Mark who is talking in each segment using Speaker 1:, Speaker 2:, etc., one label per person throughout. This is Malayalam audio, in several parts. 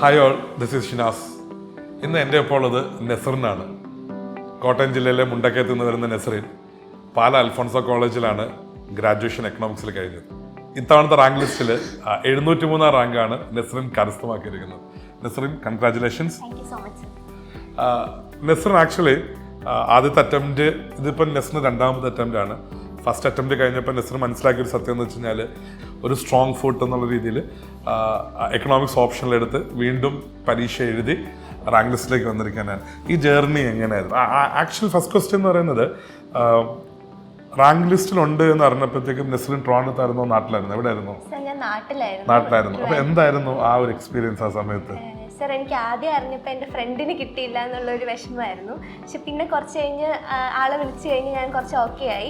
Speaker 1: Hi all, this is Shinas. ഇന്ന് എൻ്റെ ഒപ്പം ഉള്ളത് നെസറിനാണ്. കോട്ടയം ജില്ലയിലെ മുണ്ടക്കയത്ത് നിന്ന് വരുന്ന നെസറിൻ പാല അൽഫോൺസോ കോളേജിലാണ് ഗ്രാജുവേഷൻ എക്കണോമിക്സിൽ കഴിഞ്ഞത്. ഇത്തവണത്തെ റാങ്ക് ലിസ്റ്റിൽ 703 റാങ്കാണ് നെസറിൻ കരസ്ഥമാക്കിയിരിക്കുന്നത്. നെസറിൻ, കൺഗ്രാജുലേഷൻസ്. നെസറിൻ ആക്ച്വലി ആദ്യത്തെ അറ്റംപ്റ്റ്, ഇതിപ്പം നെസറിന് രണ്ടാമത്തെ അറ്റംപ്റ്റ് ആണ്. ഫസ്റ്റ് അറ്റംപ്റ്റ് കഴിഞ്ഞപ്പോൾ നെസർ മനസ്സിലാക്കിയൊരു സത്യം എന്ന് വെച്ച് കഴിഞ്ഞാൽ ഒരു സ്ട്രോങ് ഫുട്ട് എന്നുള്ള രീതിയിൽ എക്കണോമിക്സ് ഓപ്ഷനിലെടുത്ത് വീണ്ടും പരീക്ഷ എഴുതി റാങ്ക് ലിസ്റ്റിലേക്ക് വന്നിരിക്കാനാണ്. ഈ ജേർണി എങ്ങനെയായിരുന്നു? ആക്ച്വലി ഫസ്റ്റ് ക്വസ്റ്റ്യൻ എന്ന് പറയുന്നത്, റാങ്ക് ലിസ്റ്റിലുണ്ട് എന്ന് അറിഞ്ഞപ്പോഴത്തേക്കും നെസറിൻ ട്രോണ്ടത്തായിരുന്നോ നാട്ടിലായിരുന്നു? എവിടെയായിരുന്നു? നാട്ടിലായിരുന്നു. അപ്പോൾ എന്തായിരുന്നു ആ ഒരു എക്സ്പീരിയൻസ് ആ സമയത്ത്?
Speaker 2: സർ, എനിക്ക് ആദ്യം അറിഞ്ഞപ്പോൾ എൻ്റെ ഫ്രണ്ടിന് കിട്ടിയില്ല എന്നുള്ളൊരു വിഷമമായിരുന്നു. പക്ഷെ പിന്നെ കുറച്ച് കഴിഞ്ഞ് ആളെ വിളിച്ച് കഴിഞ്ഞ് ഞാൻ കുറച്ച് ഓക്കെ ആയി.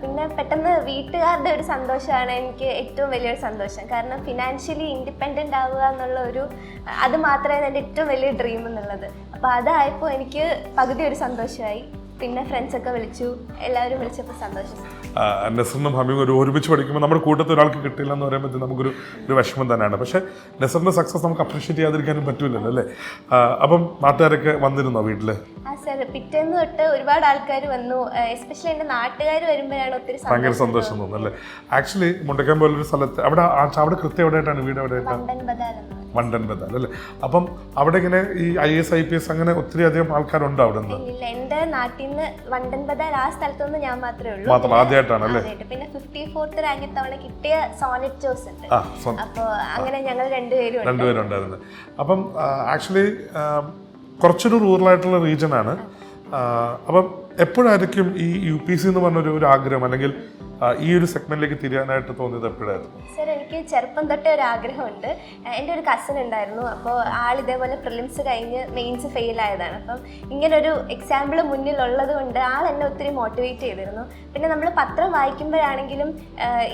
Speaker 2: പിന്നെ പെട്ടെന്ന് വീട്ടുകാരുടെ ഒരു സന്തോഷമാണ് എനിക്ക് ഏറ്റവും വലിയൊരു സന്തോഷം. കാരണം ഫിനാൻഷ്യലി ഇൻഡിപെൻഡൻ്റ് ആവുക എന്നുള്ള അത് മാത്രമേ എൻ്റെ ഏറ്റവും വലിയ ഡ്രീം എന്നുള്ളത്. അപ്പോൾ അതായപ്പോൾ എനിക്ക് പകുതി ഒരു സന്തോഷമായി. പിന്നെ ഫ്രണ്ട്സൊക്കെ വിളിച്ചു, എല്ലാവരും വിളിച്ചപ്പോൾ സന്തോഷം.
Speaker 1: നെസറിനും ഹമീം ഒരുമിച്ച് പഠിക്കുമ്പോൾ നമ്മുടെ കൂട്ടത്തിൽ ഒരാൾക്ക് കിട്ടില്ല എന്ന് പറയുമ്പോൾ നമുക്കൊരു വിഷമം തന്നെയാണ്. പക്ഷേ നെസറിൻ്റെ സക്സസ് നമുക്ക് അപ്രീഷിയേറ്റ് ചെയ്യാതിരിക്കാനും പറ്റില്ലല്ലോ അല്ലേ? അപ്പം നാട്ടുകാരൊക്കെ വന്നിരുന്നോ വീട്ടിൽ?
Speaker 2: സർ, പിറ്റേന്ന് തൊട്ട് ഒരുപാട് ആൾക്കാർ വന്നു. എസ്പെഷ്യലി എൻ്റെ നാട്ടുകാർ വരുമ്പോഴാണ് ഒത്തിരി
Speaker 1: ഭയങ്കര സന്തോഷം തോന്നുന്നു അല്ലേ? ആക്ച്വലി മുണ്ടക്കയം പോലൊരു സ്ഥലത്ത് അവിടെ കൃത്യം എവിടെയായിട്ടാണ് വീട്? എവിടെയായിട്ടാണ്? വണ്ടൻ ബദാൽ അല്ലേ? അപ്പം അവിടെ ഇങ്ങനെ ഈ IAS IPS അങ്ങനെ ഒത്തിരി അധികം ആൾക്കാരുണ്ട് അവിടെ നിന്ന്?
Speaker 2: എൻ്റെ നാട്ടിൽ നിന്ന് വണ്ടൻ ബദാൽ ആ സ്ഥലത്തൊന്നും ഞാൻ മാത്രമേ ഉള്ളൂ.
Speaker 1: ആദ്യമായിട്ടാണ് അല്ലേ?
Speaker 2: പിന്നെ 54th റാങ്ക് തവണ കിട്ടിയ സോനറ്റ് ജോസ് ഉണ്ട്. അപ്പോൾ അങ്ങനെ ഞങ്ങൾ രണ്ടുപേരും
Speaker 1: ഉണ്ടായിരുന്നു. അപ്പം ആക്ച്വലി കുറച്ചൊരു റൂറലായിട്ടുള്ള റീജിയനാണ്. അപ്പം എപ്പോഴായിരിക്കും ഈ UPC എന്ന് പറഞ്ഞൊരു ആഗ്രഹം, അല്ലെങ്കിൽ ഈ ഒരു സെഗ്മെന്റിലേക്ക് തിരിയാനായിട്ട് തോന്നിയത് എപ്പോഴായിരുന്നു?
Speaker 2: സർ, എനിക്ക് ചെറുപ്പം തൊട്ടേ ഒരു ആഗ്രഹമുണ്ട്. എൻ്റെ ഒരു കസിൻ ഉണ്ടായിരുന്നു. അപ്പോൾ ആൾ ഇതേപോലെ പ്രിലിംസ് കഴിഞ്ഞ് മെയിൻസ് ഫെയിൽ ആയതാണ്. അപ്പം ഇങ്ങനൊരു എക്സാമ്പിൾ മുന്നിലുള്ളത് കൊണ്ട് ആൾ എന്നെ ഒത്തിരി മോട്ടിവേറ്റ് ചെയ്തിരുന്നു. പിന്നെ നമ്മൾ പത്രം വായിക്കുമ്പോഴാണെങ്കിലും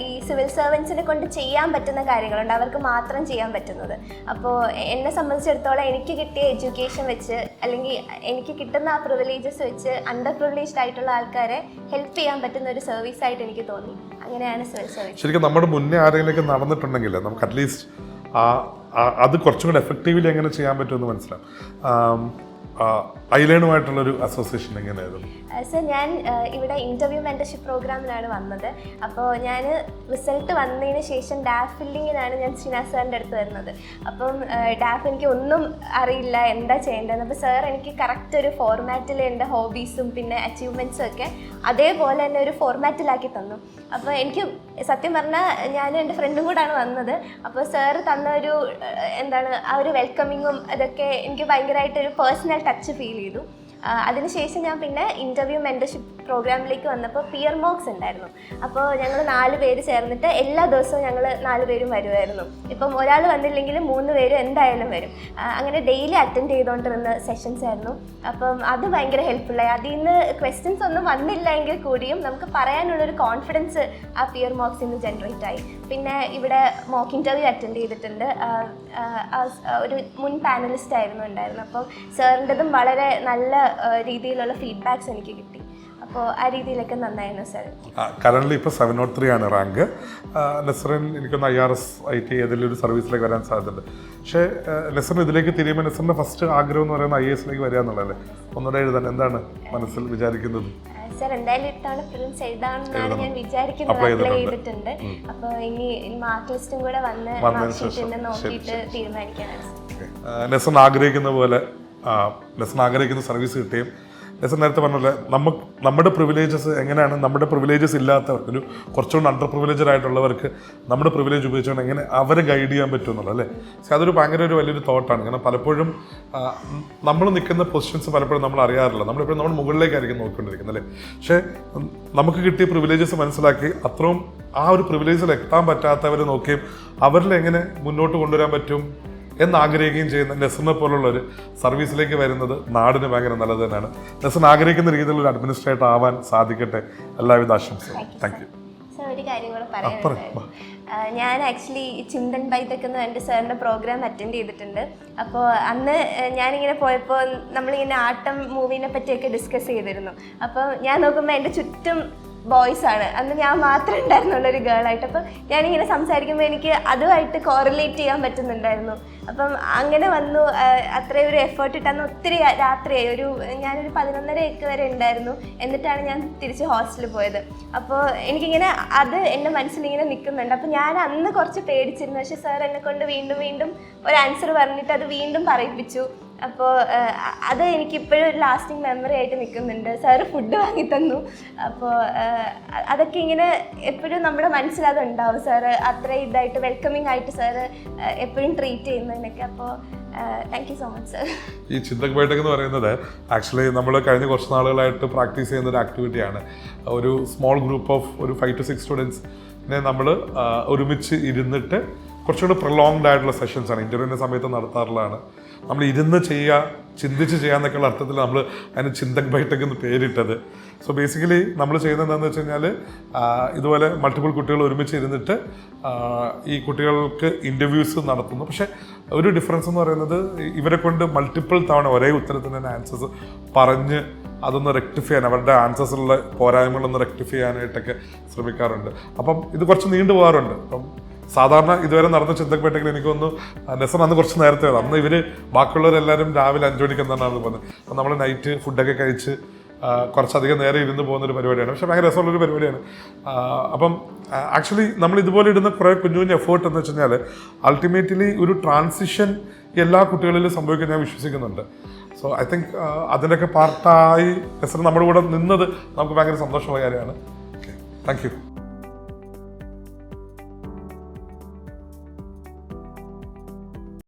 Speaker 2: ഈ സിവിൽ സർവൻസിനെ കൊണ്ട് ചെയ്യാൻ പറ്റുന്ന കാര്യങ്ങളുണ്ട്, അവർക്ക് മാത്രം ചെയ്യാൻ പറ്റുന്നത്. അപ്പോൾ എന്നെ സംബന്ധിച്ചിടത്തോളം എനിക്ക് കിട്ടിയ എഡ്യൂക്കേഷൻ വെച്ച്, അല്ലെങ്കിൽ എനിക്ക് കിട്ടുന്ന ആ പ്രിവിലേജസ് വെച്ച് അണ്ടർ പ്രിവിലേജ്ഡ് ആയിട്ടുള്ള ആൾക്കാരെ ഹെൽപ്പ് ചെയ്യാൻ പറ്റുന്ന ഒരു സർവീസ് ആയിട്ട് എനിക്ക് തോന്നി. അങ്ങനെയാണ് സിവിൽ സർവീസ്.
Speaker 1: ശരിക്കും നമ്മുടെ മുന്നേ ആരെങ്കിലൊക്കെ നടന്നിട്ടുണ്ടെങ്കിൽ നമുക്ക് അറ്റ്ലീസ്റ്റ് അത് കുറച്ചും കൂടെ എഫക്റ്റീവ്ലി എങ്ങനെ ചെയ്യാൻ പറ്റുമെന്ന് മനസ്സിലാവും. ഐലേണുമായിട്ടുള്ളൊരു അസോസിയേഷൻ എങ്ങനെയായിരുന്നു?
Speaker 2: സർ, ഞാൻ ഇവിടെ ഇൻ്റർവ്യൂ മെൻറ്റർഷിപ്പ് പ്രോഗ്രാമിനാണ് വന്നത്. അപ്പോൾ ഞാൻ റിസൾട്ട് വന്നതിന് ശേഷം ഡാഫ് ഫില്ലിങ്ങിനാണ് ഞാൻ ഷിനാസ് സാറിൻ്റെ അടുത്ത് വരുന്നത്. അപ്പം ഡാഫ് എനിക്ക് ഒന്നും അറിയില്ല എന്താ ചെയ്യേണ്ടതെന്ന്. അപ്പോൾ സാർ എനിക്ക് കറക്റ്റ് ഒരു ഫോർമാറ്റിൽ എൻ്റെ ഹോബീസും പിന്നെ അച്ചീവ്മെൻറ്റ്സും ഒക്കെ അതേപോലെ തന്നെ ഒരു ഫോർമാറ്റിലാക്കി തന്നു. അപ്പോൾ എനിക്ക് സത്യം പറഞ്ഞാൽ ഞാൻ എൻ്റെ ഫ്രണ്ടും കൂടാണ് വന്നത്. അപ്പോൾ സാർ തന്ന ആ ഒരു വെൽക്കമിങ്ങും അതൊക്കെ എനിക്ക് ഭയങ്കരമായിട്ടൊരു പേഴ്സണൽ ടച്ച് ഫീൽ ചെയ്തു. അതിനുശേഷം ഞാൻ പിന്നെ ഇൻ്റർവ്യൂ മെൻറ്റർഷിപ്പ് പ്രോഗ്രാമിലേക്ക് വന്നപ്പോൾ പിയർ മോക്സ് ഉണ്ടായിരുന്നു. അപ്പോൾ ഞങ്ങൾ 4 പേര് ചേർന്നിട്ട് എല്ലാ ദിവസവും ഞങ്ങൾ 4 പേരും വരുമായിരുന്നു. ഇപ്പം ഒരാൾ വന്നില്ലെങ്കിലും 3 പേരും എന്തായാലും വരും. അങ്ങനെ ഡെയിലി അറ്റൻഡ് ചെയ്തുകൊണ്ടിരുന്ന സെഷൻസ് ആയിരുന്നു. അപ്പം അത് ഭയങ്കര ഹെൽപ്ഫുള്ളായി. അതിൽ നിന്ന് ക്വസ്റ്റ്യൻസ് ഒന്നും വന്നില്ല എങ്കിൽ കൂടിയും നമുക്ക് പറയാനുള്ളൊരു കോൺഫിഡൻസ് ആ പിയർ മോക്സിൽ നിന്ന് ജനറേറ്റ് ആയി. പിന്നെ ഇവിടെ മോക്ക് ഇൻ്റർവ്യൂ അറ്റൻഡ് ചെയ്തിട്ടുണ്ട്. ഒരു മുൻ പാനലിസ്റ്റ് ആയിരുന്നു ഉണ്ടായിരുന്നു. അപ്പം സാറിൻ്റെതും വളരെ നല്ല രീതിയിലുള്ള ഫീഡ്ബാക്സ് എനിക്ക് കിട്ടി. അപ്പോൾ ആ രീതിയിലൊക്കെ നന്നായിരുന്നു സാർ.
Speaker 1: കറന്റ് ഇപ്പോൾ 703 ആണ് റാങ്ക്. നെസറിൻ എനിക്കൊന്ന് IRS IT ഏതെങ്കിലും ഒരു സർവീസിലേക്ക് വരാൻ സാധ്യതയുണ്ട്. പക്ഷേ നെസറിന് ഇതിലേക്ക് തിരിയുമ്പോൾ നെസറിൻ്റെ ഫസ്റ്റ് ആഗ്രഹം എന്ന് പറയുന്നത് IASലേക്ക് വരിക എന്നുള്ളതല്ലേ? ഒന്നുകൂടെ എഴുതാൻ എന്താണ് മനസ്സിൽ വിചാരിക്കുന്നത്?
Speaker 2: സാർ, എന്തായാലും ഇത്തവണ പ്രിലിംസ് എഴുതാമെന്നാണ് ഞാൻ വിചാരിക്കുന്നത്. അപ്ലൈ ചെയ്തിട്ടുണ്ട്. അപ്പോൾ ഇനി മാർക്ക് ലിസ്റ്റും കൂടെ വന്ന് നോക്കിയിട്ട് തീരുമാനിക്കാനാണ്.
Speaker 1: നെസറിന് ആഗ്രഹിക്കുന്ന പോലെ നെസറിന് ആഗ്രഹിക്കുന്ന സർവീസ് കിട്ടുകയും, നെസർ നേരത്തെ പറഞ്ഞല്ലേ നമ്മുടെ പ്രിവിലേജസ് എങ്ങനെയാണ്, നമ്മുടെ പ്രിവിലേജസ് ഇല്ലാത്തവർക്ക്, ഒരു കുറച്ചുകൂടി അണ്ടർ പ്രിവിലേജഡ് ആയിട്ടുള്ളവർക്ക് നമ്മുടെ പ്രിവിലേജ് ഉപയോഗിച്ചുകൊണ്ട് എങ്ങനെ അവരെ ഗൈഡ് ചെയ്യാൻ പറ്റുമെന്നുള്ളത് അല്ലേ? പക്ഷേ അതൊരു ഭയങ്കര ഒരു വലിയൊരു തോട്ടാണ്. കാരണം പലപ്പോഴും നമ്മൾ നിൽക്കുന്ന പൊസിഷൻസ് പലപ്പോഴും നമ്മൾ അറിയാറില്ല. നമ്മളെപ്പോഴും നമ്മൾ മുകളിലേക്കായിരിക്കും നോക്കിക്കൊണ്ടിരിക്കുന്നത് അല്ലേ? പക്ഷേ നമുക്ക് കിട്ടിയ പ്രിവിലേജസ് മനസ്സിലാക്കി അത്രയും ആ ഒരു പ്രിവിലേജിൽ എത്താൻ പറ്റാത്തവരെ നോക്കുകയും അവരിൽ എങ്ങനെ മുന്നോട്ട് കൊണ്ടുവരാൻ പറ്റും എന്നാഗ്രഹിക്കുകയും ചെയ്യുന്ന നെസറിനെ പോലുള്ളൊരു സർവീസിലേക്ക് വരുന്നത് നാടിന് ഭയങ്കര നല്ലത് തന്നെയാണ്. നെസറിന് ആഗ്രഹിക്കുന്ന രീതിയിലുള്ള ഒരു അഡ്മിനിസ്ട്രേറ്റർ ആവാൻ സാധിക്കട്ടെ. എല്ലാവിധ ആശംസകളും. Thank you.
Speaker 2: ഒരു കാര്യം കൂടെ പറയാനുണ്ട്. ഞാൻ ആക്ച്വലി ചിന്തൻ ബൈതക്ക് എന്ന് എൻ്റെ സാറിൻ്റെ പ്രോഗ്രാം അറ്റൻഡ് ചെയ്തിട്ടുണ്ട്. അപ്പോൾ അന്ന് ഞാനിങ്ങനെ പോയപ്പോൾ നമ്മളിങ്ങനെ ആട്ടം മൂവീനെ പറ്റിയൊക്കെ ഡിസ്കസ് ചെയ്തിരുന്നു. അപ്പോൾ ഞാൻ നോക്കുമ്പോൾ എൻ്റെ ചുറ്റും ബോയ്സാണ്. അന്ന് ഞാൻ മാത്രമേ ഉണ്ടായിരുന്നുള്ളൊരു ഗേളായിട്ട്. അപ്പോൾ ഞാനിങ്ങനെ സംസാരിക്കുമ്പോൾ എനിക്ക് അതുമായിട്ട് കോറിലേറ്റ് ചെയ്യാൻ പറ്റുന്നുണ്ടായിരുന്നു. അപ്പം അങ്ങനെ വന്നു. അത്രയും ഒരു എഫേർട്ട് ഇട്ടന്ന് ഒത്തിരി രാത്രിയായി. ഞാനൊരു 11:30 വരെ ഉണ്ടായിരുന്നു. എന്നിട്ടാണ് ഞാൻ തിരിച്ച് ഹോസ്റ്റലിൽ പോയത്. അപ്പോൾ എനിക്കിങ്ങനെ അത് എൻ്റെ മനസ്സിലിങ്ങനെ നിൽക്കുന്നുണ്ട്. അപ്പോൾ ഞാൻ അന്ന് കുറച്ച് പേടിച്ചിരുന്നു. പക്ഷേ സാർ എന്നെ കൊണ്ട് വീണ്ടും ഒരു ആൻസർ പറഞ്ഞിട്ട് അത് വീണ്ടും പറയിപ്പിച്ചു. അപ്പോൾ അത് എനിക്കിപ്പോഴും ഒരു ലാസ്റ്റിംഗ് മെമ്മറി ആയിട്ട് നിൽക്കുന്നുണ്ട്. സാറ് ഫുഡ് വാങ്ങി തന്നു. അപ്പോൾ അതൊക്കെ ഇങ്ങനെ എപ്പോഴും നമ്മുടെ മനസ്സിലതുണ്ടാവും. സാറ് അത്ര ഇതായിട്ട് വെൽക്കമിങ് ആയിട്ട് സാറ് എപ്പോഴും ട്രീറ്റ് ചെയ്യുന്നതിനൊക്കെ. അപ്പോൾ thank you so much sir.
Speaker 1: ഈ ചിന്തക് ബൈഠക് എന്ന് പറയുന്നത് ആക്ച്വലി നമ്മൾ കഴിഞ്ഞ കുറച്ച് നാളുകളായിട്ട് പ്രാക്ടീസ് ചെയ്യുന്ന ഒരു ആക്ടിവിറ്റിയാണ്. ഒരു സ്മോൾ ഗ്രൂപ്പ് ഓഫ് ഒരു 5 to 6 സ്റ്റുഡൻസിനെ നമ്മൾ ഒരുമിച്ച് ഇരുന്നിട്ട് കുറച്ചുകൂടി പ്രൊലോങ്ഡ് ആയിട്ടുള്ള സെഷൻസാണ് ഇൻ്റർവ്യൂവിൻ്റെ സമയത്ത് നടത്താറുള്ളതാണ്. നമ്മൾ ഇരുന്ന് ചെയ്യുക, ചിന്തിച്ച് ചെയ്യാന്നൊക്കെയുള്ള അർത്ഥത്തിൽ നമ്മൾ അതിന് ചിന്തക് ബൈഠക് എന്ന് പേരിട്ടത്. സോ ബേസിക്കലി നമ്മൾ ചെയ്യുന്നത് എന്താണെന്ന് വെച്ച് കഴിഞ്ഞാൽ ഇതുപോലെ മൾട്ടിപ്പിൾ കുട്ടികൾ ഒരുമിച്ച് ഇരുന്നിട്ട് ഈ കുട്ടികൾക്ക് ഇൻ്റർവ്യൂസ് നടത്തുന്നു. പക്ഷേ ഒരു ഡിഫറൻസ് എന്ന് പറയുന്നത് ഇവരെ കൊണ്ട് മൾട്ടിപ്പിൾ തവണ ഒരേ ഉത്തരത്തിന് തന്നെ ആൻസേഴ്സ് പറഞ്ഞ് അതൊന്ന് റെക്ടിഫൈ ചെയ്യാൻ, അവരുടെ ആൻസേഴ്സിലുള്ള പോരായ്മകളൊന്ന് റെക്ടിഫൈ ചെയ്യാനായിട്ടൊക്കെ ശ്രമിക്കാറുണ്ട്. അപ്പം ഇത് കുറച്ച് നീണ്ടു പോകാറുണ്ട്. അപ്പം സാധാരണ ഇതുവരെ നടന്ന ചിന്തക് ബൈഠക്കിൽ എനിക്കൊന്ന് നെസൻ അന്ന് കുറച്ച് നേരത്തെ വന്നു. അന്ന് ഇവർ ബാക്കിയുള്ളവരെല്ലാവരും രാവിലെ 5 മണിക്ക് എന്നാണ് പറഞ്ഞത്. അപ്പം നമ്മൾ നൈറ്റ് ഫുഡൊക്കെ കഴിച്ച് കുറച്ചധികം നേരം ഇരുന്ന് പോകുന്നൊരു പരിപാടിയാണ്. പക്ഷേ ഭയങ്കര രസമുള്ളൊരു പരിപാടിയാണ്. അപ്പം ആക്ച്വലി നമ്മൾ ഇതുപോലെ ഇടുന്ന കുറേ കുഞ്ഞു എഫേർട്ട് എന്ന് വെച്ച് കഴിഞ്ഞാൽ അൾട്ടിമേറ്റ്ലി ഒരു ട്രാൻസിഷൻ എല്ലാ കുട്ടികളിലും സംഭവിക്കാൻ ഞാൻ വിശ്വസിക്കുന്നുണ്ട്. സോ ഐ തിങ്ക് അതിൻ്റെയൊക്കെ പാർട്ടായി നെസൻ നമ്മുടെ കൂടെ നിന്നത് നമുക്ക് ഭയങ്കര സന്തോഷമായ കാര്യമാണ്. Okay, thank you.